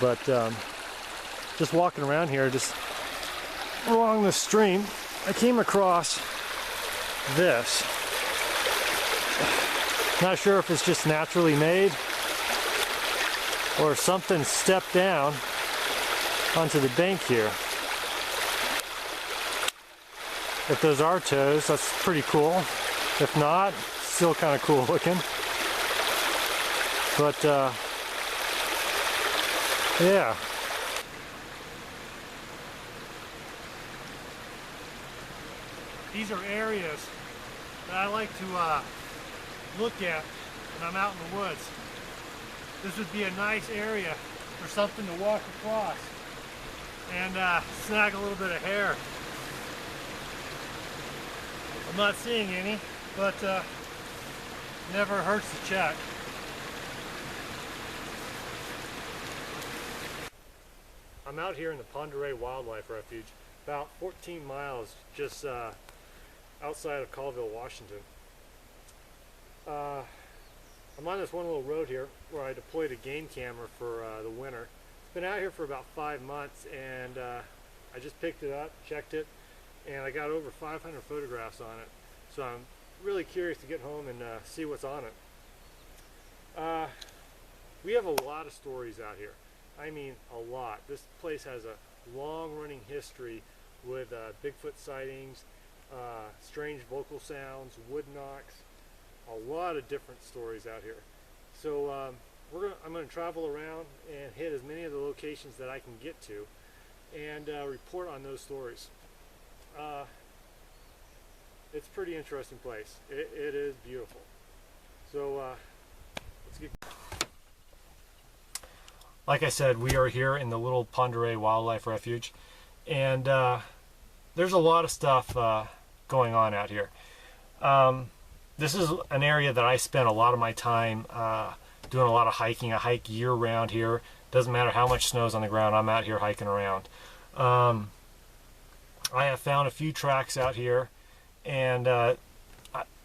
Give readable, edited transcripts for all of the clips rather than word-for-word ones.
But just walking around here, just along the stream, I came across this. Not sure if it's just naturally made or something stepped down onto the bank here. If those are toes, that's pretty cool. If not, still kind of cool looking. But yeah. These are areas that I like to look at when I'm out in the woods. This would be a nice area for something to walk across and snag a little bit of hair. I'm not seeing any, but never hurts to check. I'm out here in the Oreille Wildlife Refuge, about 14 miles just outside of Colville, Washington. I'm on this one little road here where I deployed a game camera for the winter. It's been out here for about 5 months, and I just picked it up, checked it, and I got over 500 photographs on it. So I'm really curious to get home and see what's on it. We have a lot of stories out here. I mean, a lot. This place has a long-running history with Bigfoot sightings, strange vocal sounds, wood knocks, a lot of different stories out here. So I'm going to travel around and hit as many of the locations that I can get to and report on those stories. It's a pretty interesting place. It is beautiful. So let's get. Like I said, we are here in the little Oreille Wildlife Refuge, and there's a lot of stuff going on out here. This is an area that I spend a lot of my time doing a lot of hiking. I hike year-round here. Doesn't matter how much snow's on the ground, I'm out here hiking around. I have found a few tracks out here, and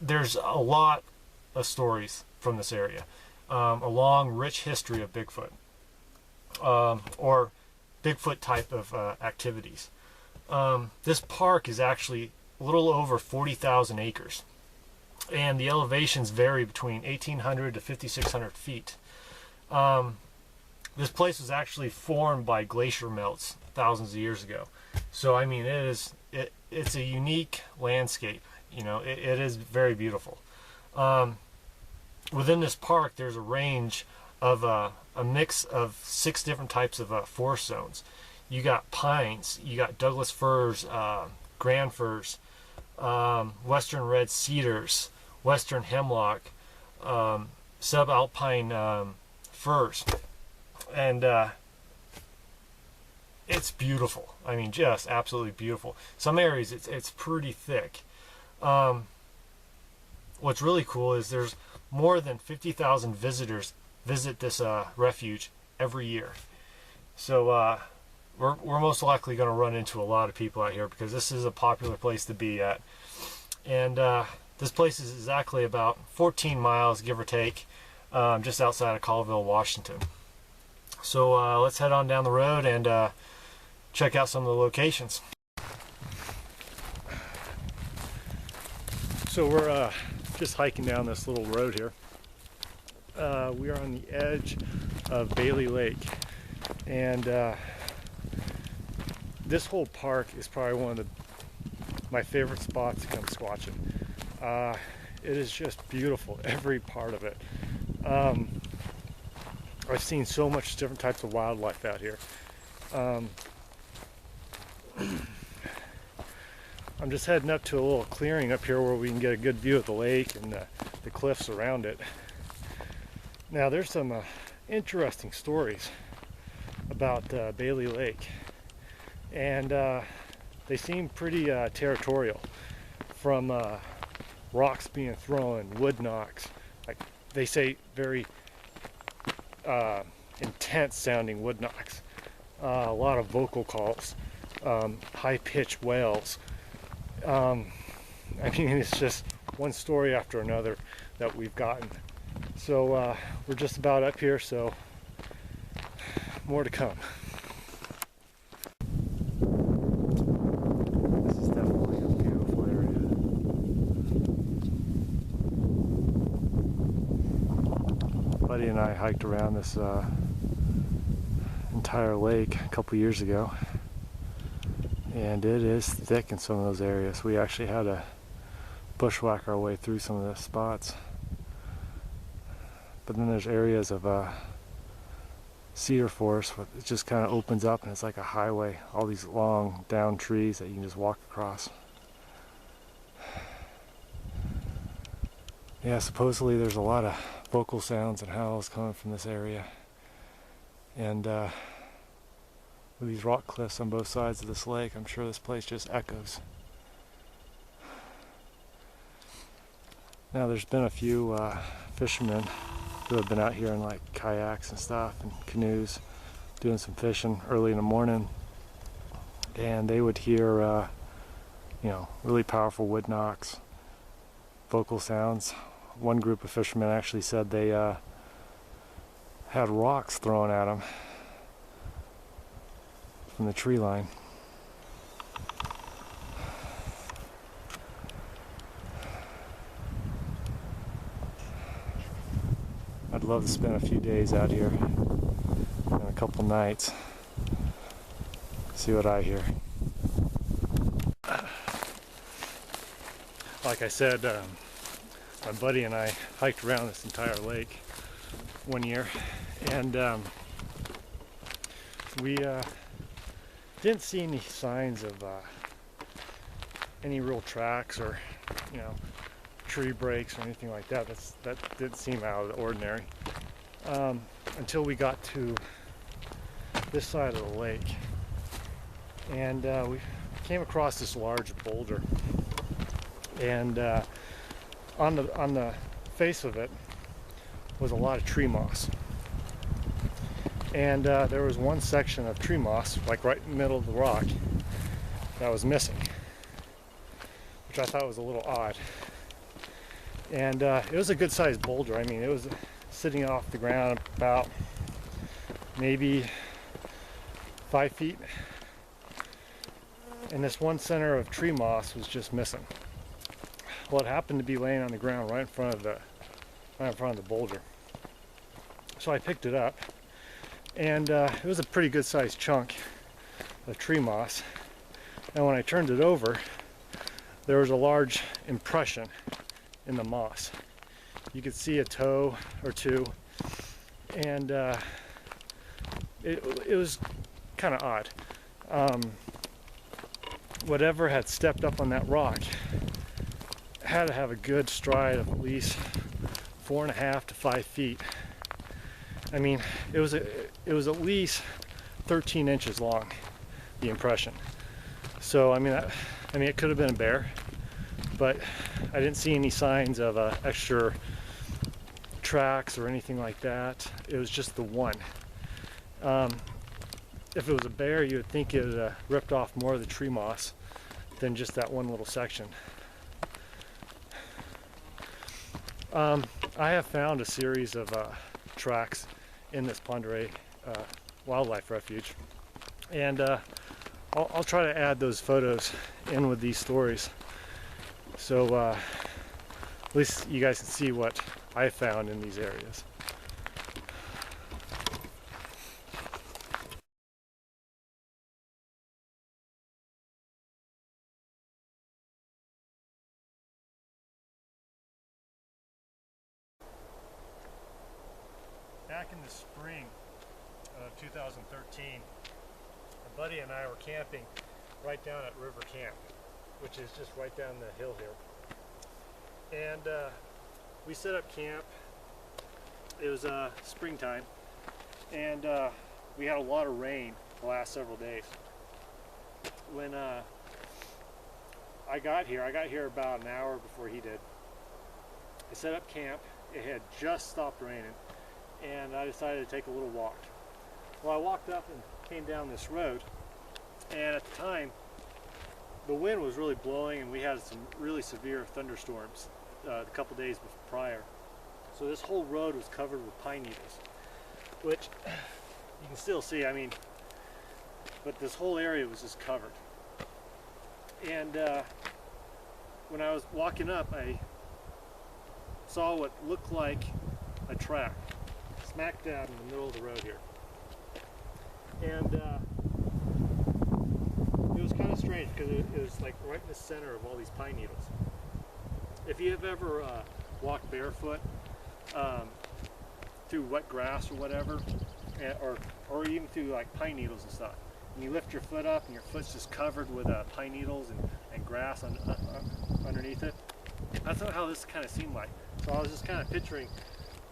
there's a lot of stories from this area. A long, rich history of Bigfoot. Or Bigfoot type of activities. This park is actually a little over 40,000 acres, and the elevations vary between 1,800 to 5,600 feet. This place was actually formed by glacier melts thousands of years ago. So I mean, it's a unique landscape. You know, it is very beautiful. Within this park, there's a range of a mix of 6 different types of forest zones. You got pines, you got Douglas firs, grand firs, western red cedars, western hemlock, subalpine firs, and it's beautiful. I mean, just absolutely beautiful. Some areas it's pretty thick. What's really cool is there's more than 50,000 visitors visit this refuge every year. So we're most likely going to run into a lot of people out here because this is a popular place to be at. And this place is exactly about 14 miles, give or take, just outside of Colville, Washington. So let's head on down the road and check out some of the locations. So we're just hiking down this little road here. We are on the edge of Bailey Lake, and this whole park is probably one of my favorite spots to come squatching. It is just beautiful, every part of it. I've seen so much different types of wildlife out here. I'm just heading up to a little clearing up here where we can get a good view of the lake and the cliffs around it. Now there's some interesting stories about Bailey Lake, and they seem pretty territorial, from rocks being thrown, wood knocks, like they say, very intense sounding wood knocks, a lot of vocal calls, high-pitched wails. I mean, it's just one story after another that we've gotten. So we're just about up here, so more to come. This is definitely a beautiful area. Buddy and I hiked around this entire lake a couple years ago, and it is thick in some of those areas. We actually had to bushwhack our way through some of the spots. But then there's areas of cedar forest where it just kind of opens up and it's like a highway, all these long down trees that you can just walk across. Yeah, supposedly there's a lot of vocal sounds and howls coming from this area, and with these rock cliffs on both sides of this lake, I'm sure this place just echoes. Now there's been a few fishermen who have been out here in like kayaks and stuff and canoes doing some fishing early in the morning, and they would hear you know, really powerful wood knocks, vocal sounds. One group of fishermen actually said they had rocks thrown at them from the tree line. I'd love to spend a few days out here and a couple nights, see what I hear. Like I said, my buddy and I hiked around this entire lake one year, and we didn't see any signs of any real tracks or, you know, tree breaks or anything like that. That didn't seem out of the ordinary until we got to this side of the lake, and we came across this large boulder, and on the face of it was a lot of tree moss, and there was one section of tree moss, like right in the middle of the rock, that was missing, which I thought was a little odd. And it was a good sized boulder. I mean, it was sitting off the ground about maybe 5 feet, and this one center of tree moss was just missing. Well, it happened to be laying on the ground right in front of the boulder. So I picked it up, and it was a pretty good sized chunk of tree moss. And when I turned it over, there was a large impression in the moss. You could see a toe or two, and it was kind of odd. Whatever had stepped up on that rock had to have a good stride of at least 4.5 to 5 feet. I mean, it was at least 13 inches long, the impression. So I mean, it could have been a bear, but I didn't see any signs of extra tracks or anything like that. It was just the one. If it was a bear, you would think it ripped off more of the tree moss than just that one little section. I have found a series of tracks in this Oreille wildlife refuge, and I'll try to add those photos in with these stories, so at least you guys can see what I found in these areas. Back in the spring of 2013, a buddy and I were camping right down at River Camp, which is just right down the hill here. And we set up camp. It was springtime, and we had a lot of rain the last several days. When I got here about an hour before he did. I set up camp. It had just stopped raining, and I decided to take a little walk. Well, I walked up and came down this road, and at the time the wind was really blowing, and we had some really severe thunderstorms a couple days prior. So this whole road was covered with pine needles, which you can still see, I mean, but this whole area was just covered. And when I was walking up, I saw what looked like a track smack dab in the middle of the road here. And it was kind of strange because it was like right in the center of all these pine needles. If you have ever walked barefoot through wet grass or whatever, or even through like pine needles and stuff, and you lift your foot up and your foot's just covered with pine needles and grass underneath it, that's how this kind of seemed like. So I was just kind of picturing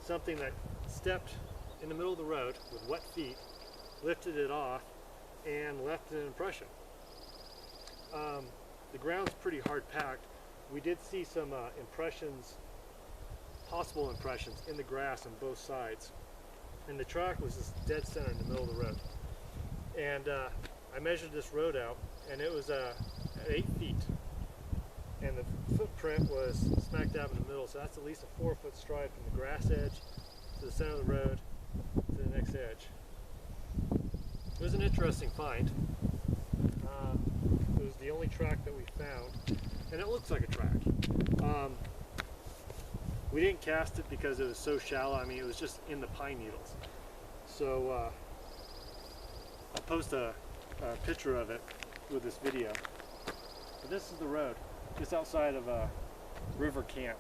something that stepped in the middle of the road with wet feet, lifted it off, and left an impression. The ground's pretty hard packed. We did see some impressions, possible impressions, in the grass on both sides. And the track was just dead center in the middle of the road. And I measured this road out, and it was at 8 feet. And the footprint was smack dab in the middle, so that's at least a 4-foot stride from the grass edge to the center of the road to the next edge. It was an interesting find. It was the only track that we found, and it looks like a track. We didn't cast it because it was so shallow. I mean, it was just in the pine needles. So I'll post a picture of it with this video. But this is the road, just outside of River Camp.